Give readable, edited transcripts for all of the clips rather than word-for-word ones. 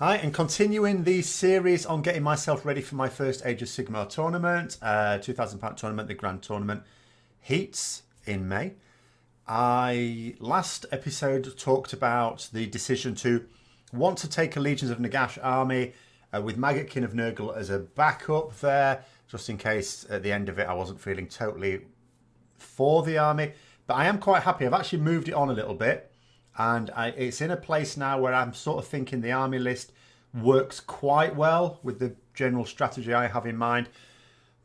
Hi, and continuing the series on getting myself ready for my first Age of Sigmar tournament, £2,000 tournament, the Grand Tournament, Heats in May. Last episode talked about the decision to want to take a Legions of Nagash army with Maggotkin of Nurgle as a backup there, just in case at the end of it I wasn't feeling totally for the army. But I am quite happy. I've actually moved it on a little bit. And it's in a place now where I'm sort of thinking the army list works quite well with the general strategy I have in mind.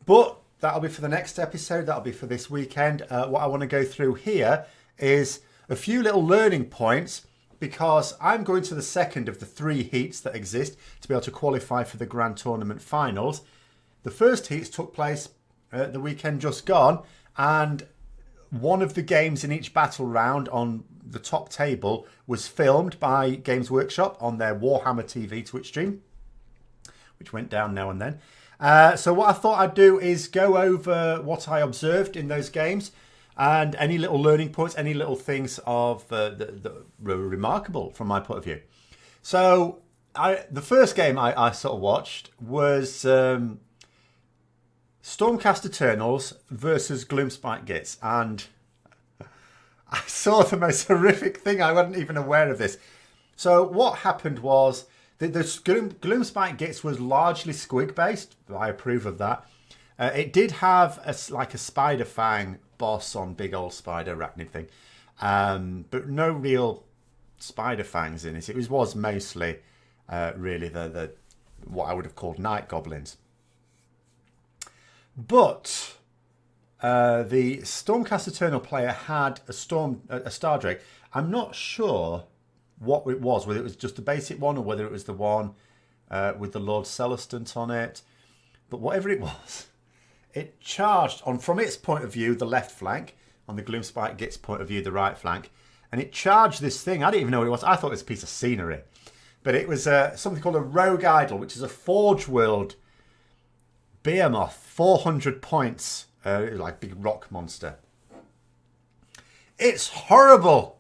But that'll be for the next episode. That'll be for this weekend. What I want to go through here is a few little learning points, because I'm going to the second of the 3 heats that exist to be able to qualify for the Grand Tournament finals. The first heats took place the weekend just gone, and one of the games in each battle round on the top table was filmed by Games Workshop on their Warhammer TV Twitch stream, which went down now and then. So what I thought I'd do is go over what I observed in those games and any little learning points, any little things of that were remarkable from my point of view. So the first game I sort of watched was Stormcast Eternals versus Gloomspite Gitz, and I saw the most horrific thing. I wasn't even aware of this. So what happened was the Gloomspite Gitz was largely squig based. I approve of that. It did have a spider fang boss on big old spider arachnid thing, but no real spider fangs in it. It was mostly really the what I would have called night goblins. But the Stormcast Eternal player had a Stardrake. I'm not sure what it was, whether it was just a basic one or whether it was the one with the Lord Celestant on it. But whatever it was, it charged on, from its point of view, the left flank, on the Gloomspite Gitz point of view, the right flank. And it charged this thing. I didn't even know what it was. I thought it was a piece of scenery. But it was something called a Rogue Idol, which is a Forge World Behemoth, 400 points, like big rock monster. It's horrible.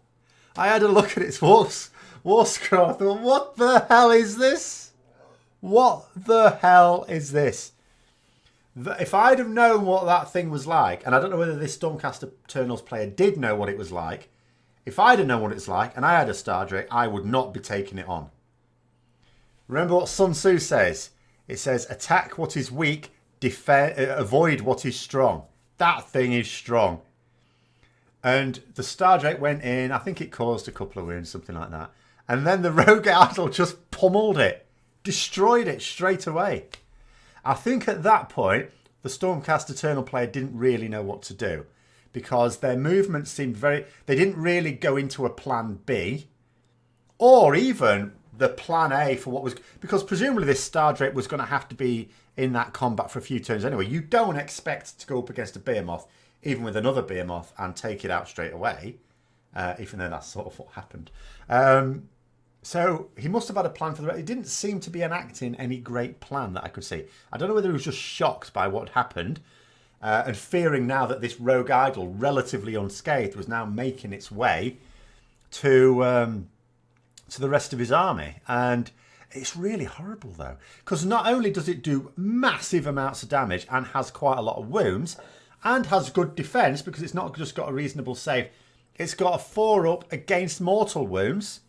I had a look at its war scroll. I thought, what the hell is this? What the hell is this? If I'd have known what that thing was like, and I don't know whether this Stormcast Eternals player did know what it was like, if I'd have known what it's like and I had a Stardrake, I would not be taking it on. Remember what Sun Tzu says? It says, attack what is weak, avoid what is strong. That thing is strong. And the Stardrake went in. I think it caused a couple of wounds, something like that. And then the Rogue Idol just pummeled it. Destroyed it straight away. I think at that point, the Stormcast Eternal player didn't really know what to do, because their movement seemed they didn't really go into a plan B, or even the plan A for what was, because presumably this Stardrake was going to have to be in that combat for a few turns anyway. You don't expect to go up against a Behemoth, even with another Behemoth, and take it out straight away, even though that's sort of what happened. So he must have had a plan for the rest. It didn't seem to be enacting any great plan that I could see. I don't know whether he was just shocked by what happened and fearing now that this Rogue Idol, relatively unscathed, was now making its way to the rest of his army. And it's really horrible, though, because not only does it do massive amounts of damage and has quite a lot of wounds and has good defense, because it's not just got a reasonable save, it's got a 4-up against mortal wounds.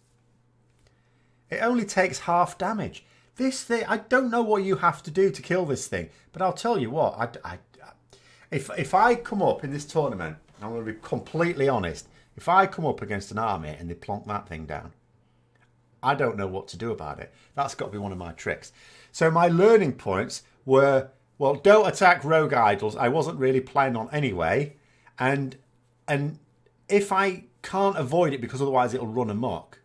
It only takes half damage. This thing, I don't know what you have to do to kill this thing, but I'll tell you what, if I come up in this tournament, I'm going to be completely honest, if I come up against an army and they plonk that thing down, I don't know what to do about it. That's got to be one of my tricks. So my learning points were, well, don't attack Rogue Idols. I wasn't really planning on anyway. And if I can't avoid it, because otherwise it'll run amok,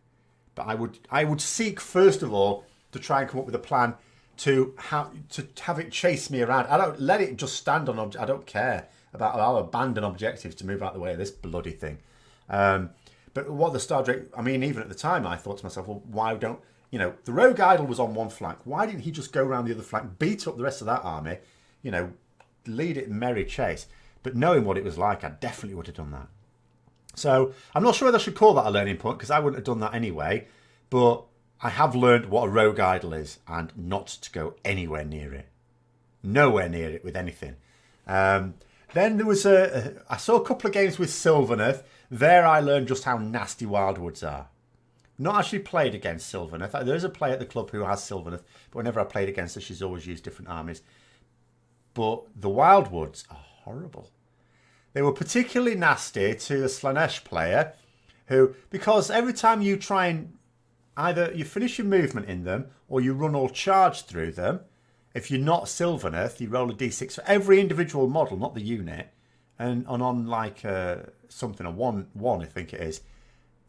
but I would seek, first of all, to try and come up with a plan to have it chase me around. I don't let it just stand on I don't care about, I'll abandon objectives to move out of the way of this bloody thing. But what the Stardrake, I mean, even at the time, I thought to myself, well, why don't, the Rogue Idol was on one flank. Why didn't he just go around the other flank, beat up the rest of that army, lead it in merry chase? But knowing what it was like, I definitely would have done that. So I'm not sure whether I should call that a learning point, because I wouldn't have done that anyway. But I have learned what a rogue idol is and not to go anywhere near it. Nowhere near it with anything. Then there was I saw a couple of games with Sylvaneth. There I learned just how nasty Wildwoods are. Not actually played against Sylvaneth. There is a player at the club who has Sylvaneth, but whenever I played against her, she's always used different armies. But the Wildwoods are horrible. They were particularly nasty to a Slaanesh player who, because every time you try and either you finish your movement in them or you run all charge through them, if you're not Sylvaneth, you roll a d6 for every individual model, not the unit, and on like something, a 1-1, I think it is,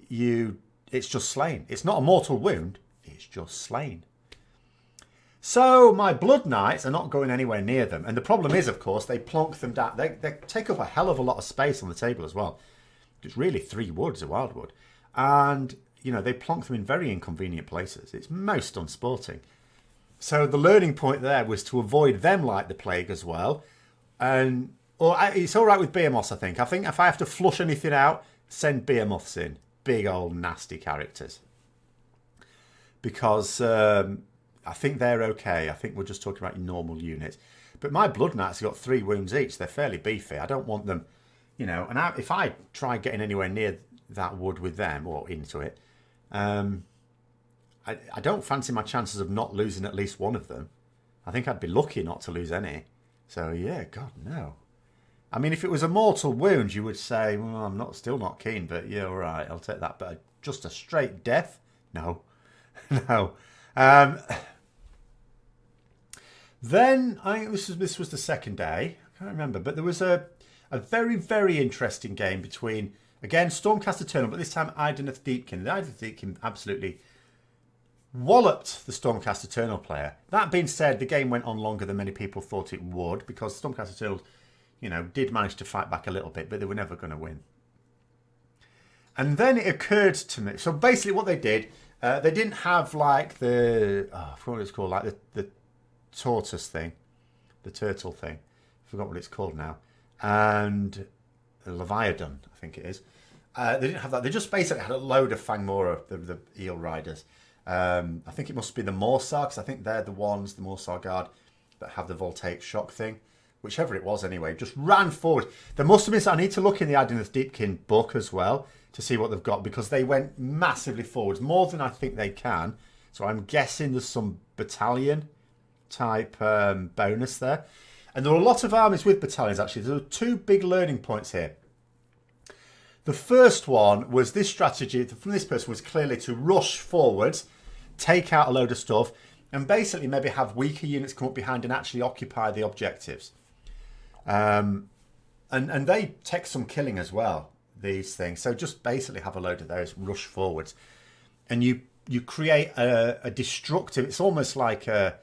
it's just slain. It's not a mortal wound, it's just slain. So my Blood Knights are not going anywhere near them. And the problem is, of course, they plonk them down. They take up a hell of a lot of space on the table as well. It's really 3 woods, a wildwood. And, they plonk them in very inconvenient places. It's most unsporting. So the learning point there was to avoid them like the plague as well. It's all right with Behemoths, I think. I think if I have to flush anything out, send Behemoths in. Big old nasty characters. Because I think they're okay. I think we're just talking about your normal units. But my Blood Knights have got 3 wounds each. They're fairly beefy. I don't want them, and if I try getting anywhere near that wood with them or into it, I don't fancy my chances of not losing at least one of them. I think I'd be lucky not to lose any. So, yeah, God, no. I mean, if it was a mortal wound, you would say, well, I'm still not keen, but yeah, all right, I'll take that. But just a straight death? No. No. Then, I think this was the second day. I can't remember. But there was a very, very interesting game between, again, Stormcast Eternal, but this time Idoneth Deepkin. The Idoneth Deepkin absolutely walloped the Stormcast Eternal player. That being said, the game went on longer than many people thought it would, because Stormcast Eternal, did manage to fight back a little bit, but they were never going to win. And then it occurred to me, so basically what they did, they didn't have like I forgot what it's called, like the tortoise thing, the turtle thing. I forgot what it's called now. And Leviathan, I think it is. They didn't have that. They just basically had a load of Fangmora, the eel riders. I think it must be the Morsar, because I think they're the ones, the Morsar Guard, that have the voltaic shock thing. Whichever it was anyway, just ran forward. There must have been, I need to look in the Idoneth Deepkin book as well to see what they've got, because they went massively forwards, more than I think they can. So I'm guessing there's some battalion type bonus there. And there were a lot of armies with battalions, actually. There were 2 big learning points here. The first one was this strategy from this person was clearly to rush forwards, take out a load of stuff, and basically maybe have weaker units come up behind and actually occupy the objectives. And they take some killing as well, these things. So just basically have a load of those, rush forwards. And you create a destructive, it's almost like a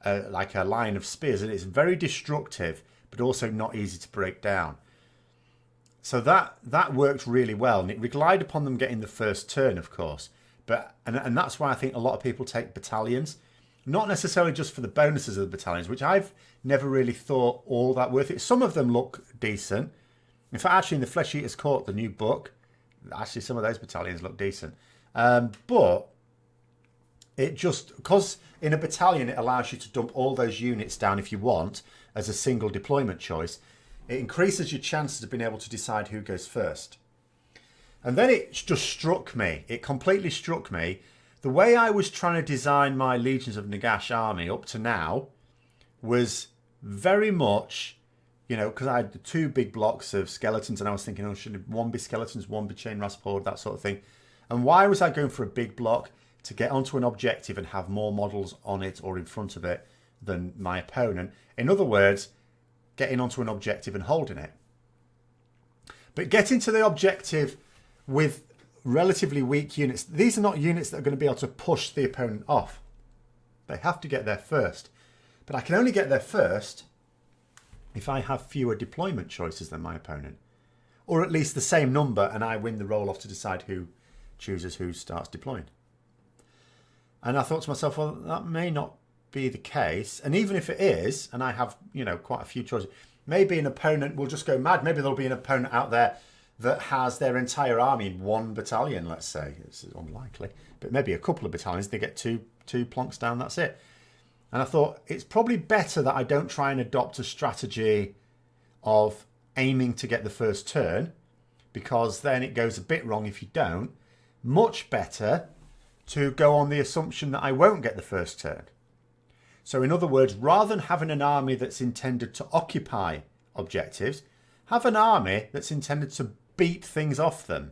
line of spears, and it's very destructive, but also not easy to break down. So that worked really well, and it relied upon them getting the first turn, of course. And that's why I think a lot of people take battalions. Not necessarily just for the bonuses of the battalions, which I've never really thought all that worth it. Some of them look decent. In fact, actually in the Flesh Eater's Court, the new book, actually some of those battalions look decent. But it just, because in a battalion it allows you to dump all those units down if you want as a single deployment choice. It increases your chances of being able to decide who goes first. And then it just struck me. It completely struck me. The way I was trying to design my Legions of Nagash army up to now was very much, because I had the 2 big blocks of skeletons, and I was thinking, should one be skeletons, one be chain rasp horde, that sort of thing. And why was I going for a big block? To get onto an objective and have more models on it or in front of it than my opponent. In other words, getting onto an objective and holding it. But getting to the objective with relatively weak units. These are not units that are going to be able to push the opponent off. They have to get there first. But I can only get there first if I have fewer deployment choices than my opponent. Or at least the same number, and I win the roll-off to decide who chooses who starts deploying. And I thought to myself, well, that may not be the case. And even if it is, and I have, quite a few choices, maybe an opponent will just go mad. Maybe there'll be an opponent out there that has their entire army in one battalion, let's say. It's unlikely, but maybe a couple of battalions, they get two plonks down, that's it. And I thought it's probably better that I don't try and adopt a strategy of aiming to get the first turn, because then it goes a bit wrong if you don't. Much better to go on the assumption that I won't get the first turn. So in other words, rather than having an army that's intended to occupy objectives, have an army that's intended to beat things off them.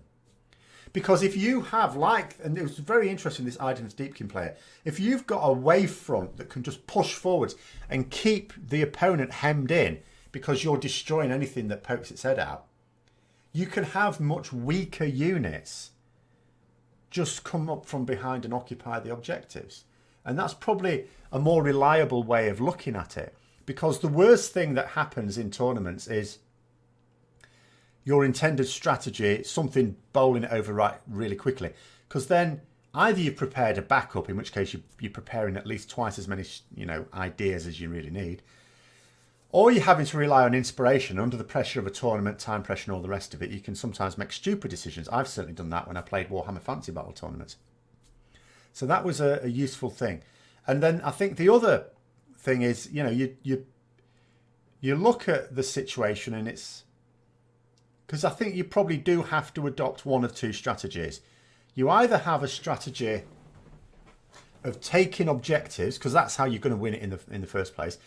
Because if you have, and it was very interesting, this Idon's Deepkin player, if you've got a wave front that can just push forwards and keep the opponent hemmed in because you're destroying anything that pokes its head out, you can have much weaker units just come up from behind and occupy the objectives. And that's probably a more reliable way of looking at it. Because the worst thing that happens in tournaments is your intended strategy, something bowling it over right really quickly. Because then either you've prepared a backup, in which case you're preparing at least twice as many ideas as you really need, or you're having to rely on inspiration under the pressure of a tournament, time pressure and all the rest of it. You can sometimes make stupid decisions. I've certainly done that when I played Warhammer Fantasy Battle tournaments. So that was a useful thing. And then I think the other thing is, you look at the situation, and it's because I think you probably do have to adopt one of two strategies. You either have a strategy of taking objectives, because that's how you're going to win it in the first place,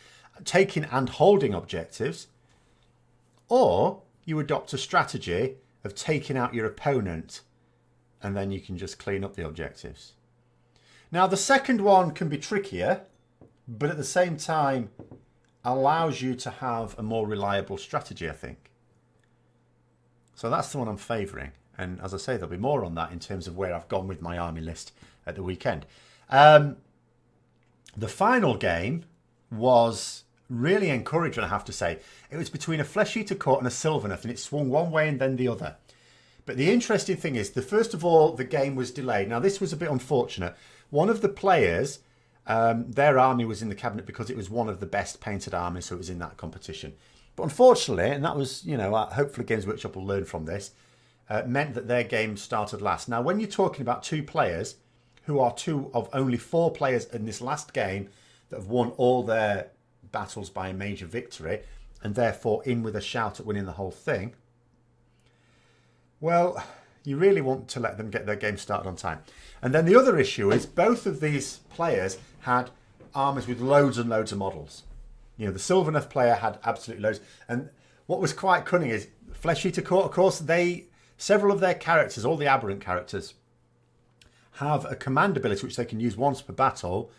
taking and holding objectives, or you adopt a strategy of taking out your opponent and then you can just clean up the objectives. Now the second one can be trickier, but at the same time allows you to have a more reliable strategy, I think. So that's the one I'm favouring. And as I say, there'll be more on that in terms of where I've gone with my army list at the weekend. The final game was really encouraging, I have to say. It was between a Flesh Eater Court and a Sylvaneth, and it swung one way and then the other. But the interesting thing is, first of all, the game was delayed. Now, this was a bit unfortunate. One of the players, their army was in the cabinet because it was one of the best painted armies, so it was in that competition. But unfortunately, and that was, hopefully Games Workshop will learn from this, meant that their game started last. Now, when you're talking about two players, who are two of only four players in this last game that have won all their battles by a major victory, and therefore in with a shout at winning the whole thing, well, you really want to let them get their game started on time. And then the other issue is both of these players had armies with loads and loads of models. The Sylvaneth player had absolutely loads. And what was quite cunning is Flesh Eater Court, of course, several of their characters, all the aberrant characters, have a command ability which they can use once per battle,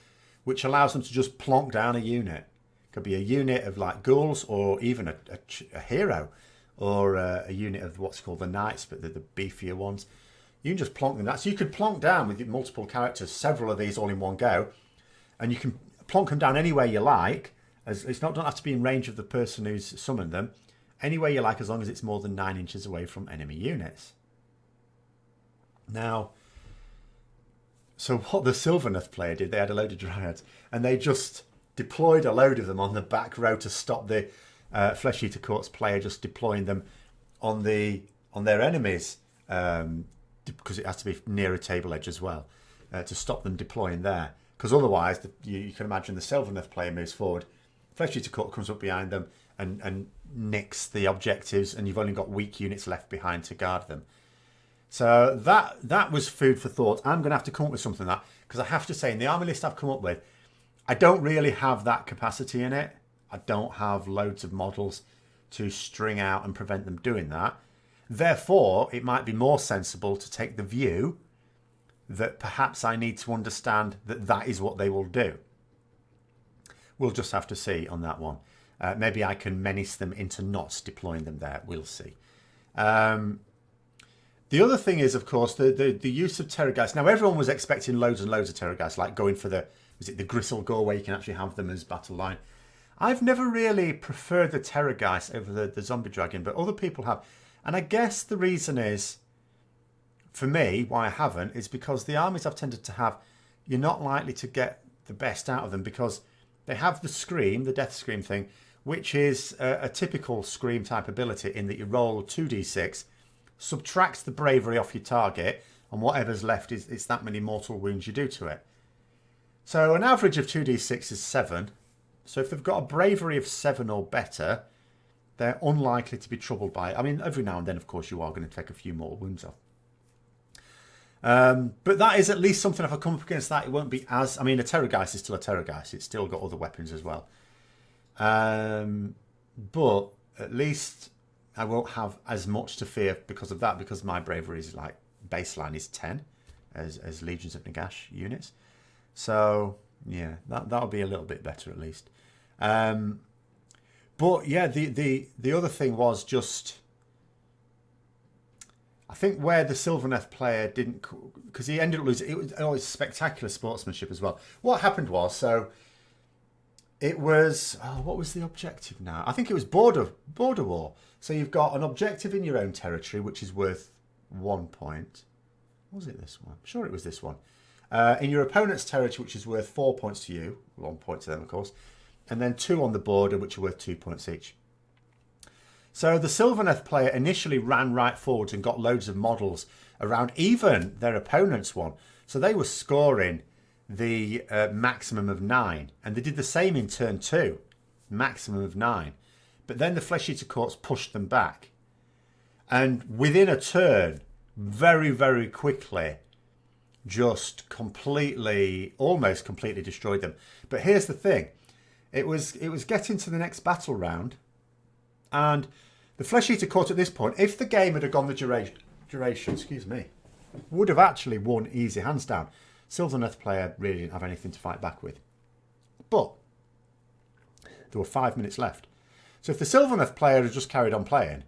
which allows them to just plonk down a unit. It could be a unit of like ghouls, or even a hero, or a unit of what's called the knights, but the beefier ones. You can just plonk them down. So you could plonk down with multiple characters, several of these all in one go, and you can plonk them down anywhere you like. Don't have to be in range of the person who's summoned them. Anywhere you like, as long as it's more than 9 inches away from enemy units. Now, so what the Sylvaneth player did, they had a load of dryads, and they just deployed a load of them on the back row to stop the Flesh Eater Court's player just deploying them on their enemies, because it has to be near a table edge as well, to stop them deploying there. Because otherwise, you can imagine the Sylvaneth player moves forward, Flesh Eater Court comes up behind them and nicks the objectives, and you've only got weak units left behind to guard them. So that was food for thought. I'm going to have to come up with something like that, because I have to say, in the army list I've come up with, I don't really have that capacity in it. I don't have loads of models to string out and prevent them doing that. Therefore, it might be more sensible to take the view that perhaps I need to understand that is what they will do. We'll just have to see on that one. Maybe I can menace them into not deploying them there. We'll see. The other thing is, of course, the use of Terrorgeist. Now, everyone was expecting loads and loads of Terrorgeist, like going for the Gristle Gore, where you can actually have them as battle line. I've never really preferred the Terrorgeist over the Zombie Dragon, but other people have. And I guess the reason is, for me, why I haven't, is because the armies I've tended to have, you're not likely to get the best out of them, because they have the Scream, the Death Scream thing, which is a typical Scream type ability in that you roll 2d6, subtracts the bravery off your target, and whatever's left is that many mortal wounds you do to it. So an average of 2d6 is 7. So if they've got a bravery of 7 or better, they're unlikely to be troubled by it. I mean, every now and then, of course, you are going to take a few more wounds off. But that is at least something. If I come up against that, it won't be as... I mean, a Terrorgeist is still a Terrorgeist. It's still got other weapons as well. But at least I won't have as much to fear because of that, because my bravery is like baseline is 10 as Legions of Nagash units. So, yeah, that'll be a little bit better at least. But, yeah, the other thing was just... I think where the Sylvaneth player didn't... Because he ended up losing... It was always spectacular sportsmanship as well. What happened was, so... It was... Oh, what was the objective now? I think it was border war. So you've got an objective in your own territory, which is worth 1 point. Was it this one? I'm sure it was this one. In your opponent's territory, which is worth 4 points to you. 1 point to them, of course. And then 2 on the border, which are worth 2 points each. So the Sylvaneth player initially ran right forwards and got loads of models around even their opponent's one. So they were scoring the maximum of 9. And they did the same in turn 2, maximum of 9. But then the Flesh Eater Courts pushed them back. And within a turn, very, very quickly, just completely, almost completely destroyed them. But here's the thing. It was getting to the next battle round. And the Flesh Eater Court at this point, if the game had gone the duration, excuse me, would have actually won easy, hands down. Sylvaneth player really didn't have anything to fight back with. But there were 5 minutes left. So if the Sylvaneth player had just carried on playing,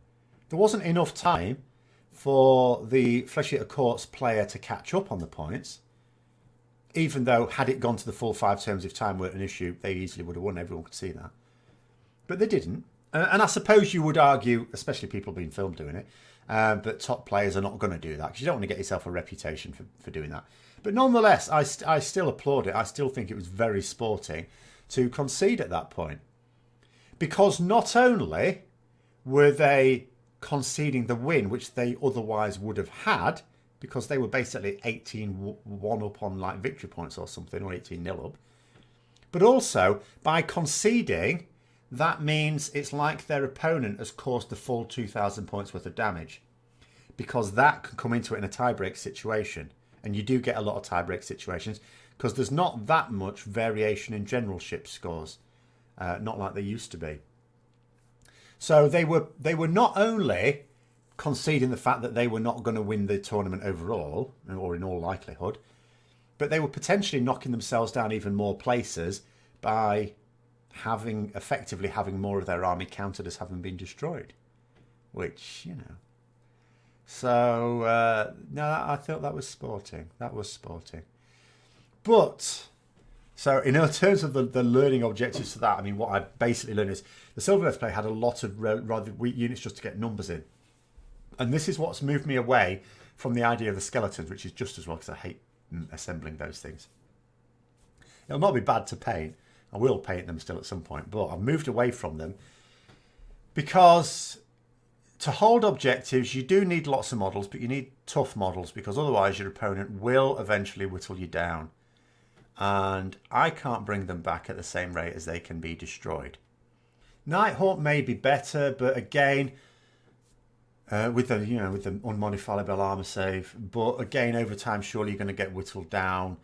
there wasn't enough time for the Flesh Eater Courts player to catch up on the points. Even though, had it gone to the full 5 terms, if time weren't an issue, they easily would have won. Everyone could see that. But they didn't. And I suppose you would argue, especially people being filmed doing it, but top players are not going to do that because you don't want to get yourself a reputation for doing that. But nonetheless, I still applaud it. I still think it was very sporting to concede at that point. Because not only were they conceding the win, which they otherwise would have had, because they were basically 18-1 up on like victory points or something, or 18-0 up, but also by conceding... That means it's like their opponent has caused the full 2,000 points worth of damage. Because that can come into it in a tiebreak situation. And you do get a lot of tiebreak situations. Because there's not that much variation in generalship scores. Not like they used to be. So they were not only conceding the fact that they were not going to win the tournament overall, or in all likelihood, but they were potentially knocking themselves down even more places by... effectively having more of their army counted as having been destroyed, which, you know. So no, I thought that was sporting. That was sporting. But so in terms of the learning objectives to that, I mean, what I basically learned is the Sylvaneth player had a lot of rather weak units just to get numbers in, and this is what's moved me away from the idea of the skeletons, which is just as well because I hate assembling those things. It'll not be bad to paint. I will paint them still at some point, but I've moved away from them because to hold objectives, you do need lots of models, but you need tough models because otherwise your opponent will eventually whittle you down. And I can't bring them back at the same rate as they can be destroyed. Nighthawk may be better, but again, with the unmodifiable armor save, but again, over time, surely you're going to get whittled down.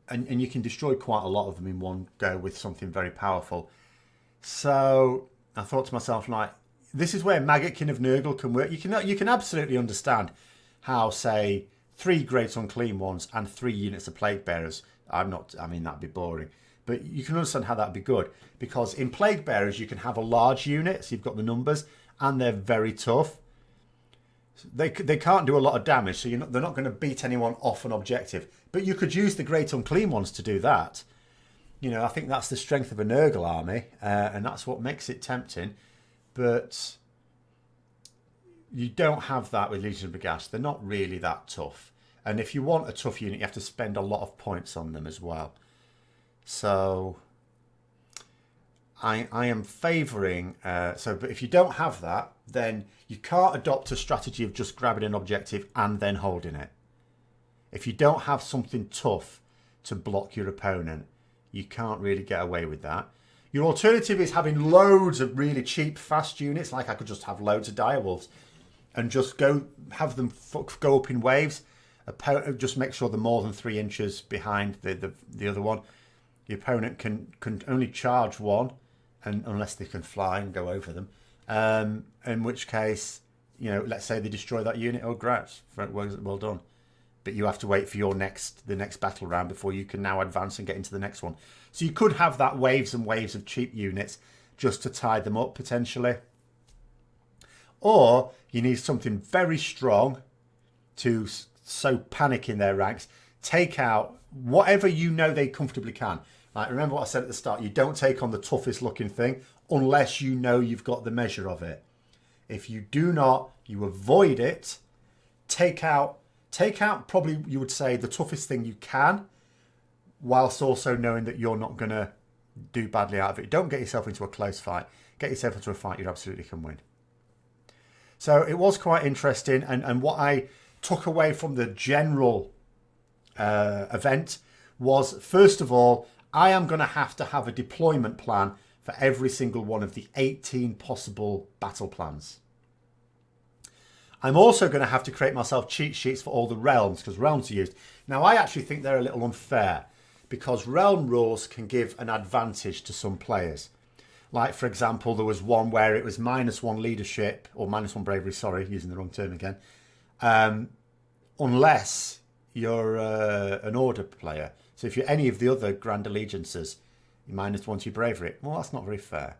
And you can destroy quite a lot of them in one go with something very powerful. So I thought to myself, like, this is where Maggot King of Nurgle can work. You can absolutely understand how, say, 3 Great Unclean Ones and 3 units of Plague Bearers. I mean, that'd be boring. But you can understand how that'd be good. Because in Plague Bearers, you can have a large unit, so you've got the numbers, and they're very tough. They can't do a lot of damage, so they're not going to beat anyone off an objective. But you could use the Great Unclean Ones to do that. You know, I think that's the strength of a Nurgle army, and that's what makes it tempting. But you don't have that with Legion of Nagash. They're not really that tough. And if you want a tough unit, you have to spend a lot of points on them as well. So I am favouring, but if you don't have that, then you can't adopt a strategy of just grabbing an objective and then holding it. If you don't have something tough to block your opponent, you can't really get away with that. Your alternative is having loads of really cheap, fast units, like I could just have loads of direwolves and just have them go up in waves. Just make sure they're more than 3 inches behind the other one. The opponent can only charge one, and unless they can fly and go over them. In which case, let's say they destroy that unit. Oh, great, well done. But you have to wait for the next battle round before you can now advance and get into the next one. So you could have that waves and waves of cheap units just to tie them up potentially. Or you need something very strong to sow panic in their ranks. Take out whatever you know they comfortably can. Like, remember what I said at the start, you don't take on the toughest looking thing unless you know you've got the measure of it. If you do not, you avoid it. Take out probably, you would say, the toughest thing you can, whilst also knowing that you're not going to do badly out of it. Don't get yourself into a close fight. Get yourself into a fight you absolutely can win. So it was quite interesting. And what I took away from the general event was, first of all, I am going to have a deployment plan for every single one of the 18 possible battle plans. I'm also going to have to create myself cheat sheets for all the realms, because realms are used. Now, I actually think they're a little unfair, because realm rules can give an advantage to some players. Like, for example, there was one where it was -1 leadership, or -1 bravery, sorry, using the wrong term again, unless you're an order player. So if you're any of the other Grand Allegiances, you're -1 to your bravery. Well, that's not very fair.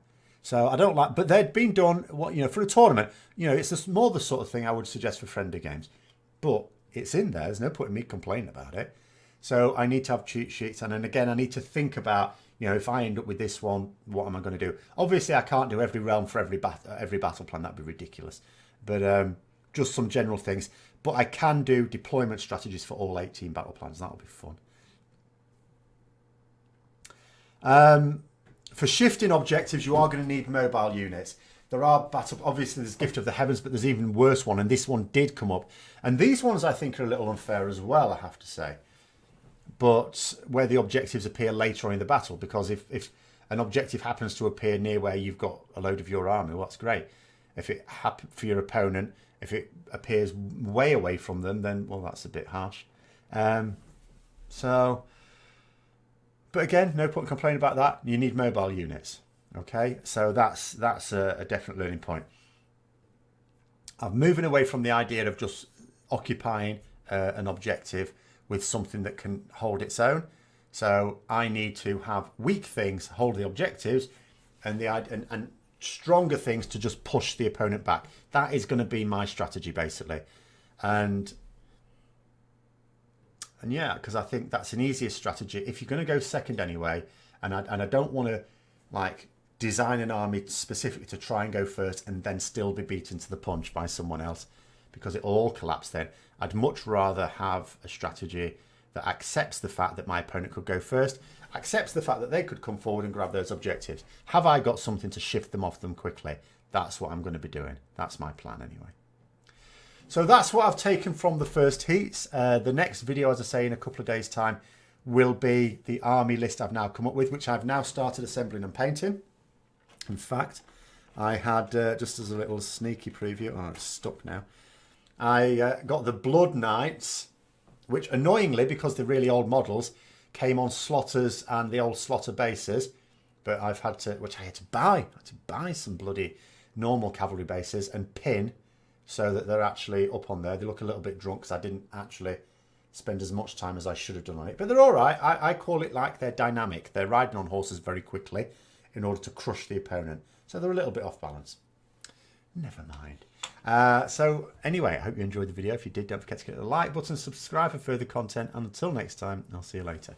So I don't like, but they'd been done, for a tournament, it's more the sort of thing I would suggest for friendly games. But it's in there. There's no point in me complaining about it. So I need to have cheat sheets. And then again, I need to think about, if I end up with this one, what am I going to do? Obviously, I can't do every realm for every battle plan. That'd be ridiculous. But just some general things. But I can do deployment strategies for all 18 battle plans. That'll be fun. For shifting objectives, you are going to need mobile units. There are obviously there's Gift of the Heavens, but there's even worse one, and this one did come up. And these ones I think are a little unfair as well, I have to say. But where the objectives appear later on in the battle, because if an objective happens to appear near where you've got a load of your army, well, that's great. If it happens for your opponent, if it appears way away from them, then, well, that's a bit harsh. But again, no point in complaining about that. You need mobile units. Okay, so that's a definite learning point. I'm moving away from the idea of just occupying an objective with something that can hold its own. So I need to have weak things hold the objectives, and stronger things to just push the opponent back. That is going to be my strategy basically, and yeah, because I think that's an easier strategy if you're going to go second anyway. And I don't want to design an army specifically to try and go first and then still be beaten to the punch by someone else, because it will all collapse then. I'd much rather have a strategy that accepts the fact that my opponent could go first, accepts the fact that they could come forward and grab those objectives. Have I got something to shift them off them quickly? That's what I'm going to be doing. That's my plan anyway. So that's what I've taken from the first heats. The next video, as I say, in a couple of days' time, will be the army list I've now come up with, which I've now started assembling and painting. In fact, I had, just as a little sneaky preview, oh, it's stuck now. I got the Blood Knights, which annoyingly, because they're really old models, came on Slotters and the old Slotter bases. But I've had to, which I had to buy. I had to buy some bloody normal cavalry bases and pin so that they're actually up on there. They look a little bit drunk because I didn't actually spend as much time as I should have done on it. But they're all right. I call it like they're dynamic. They're riding on horses very quickly in order to crush the opponent. So they're a little bit off balance. Never mind. So anyway, I hope you enjoyed the video. If you did, don't forget to hit the like button, subscribe for further content. And until next time, I'll see you later.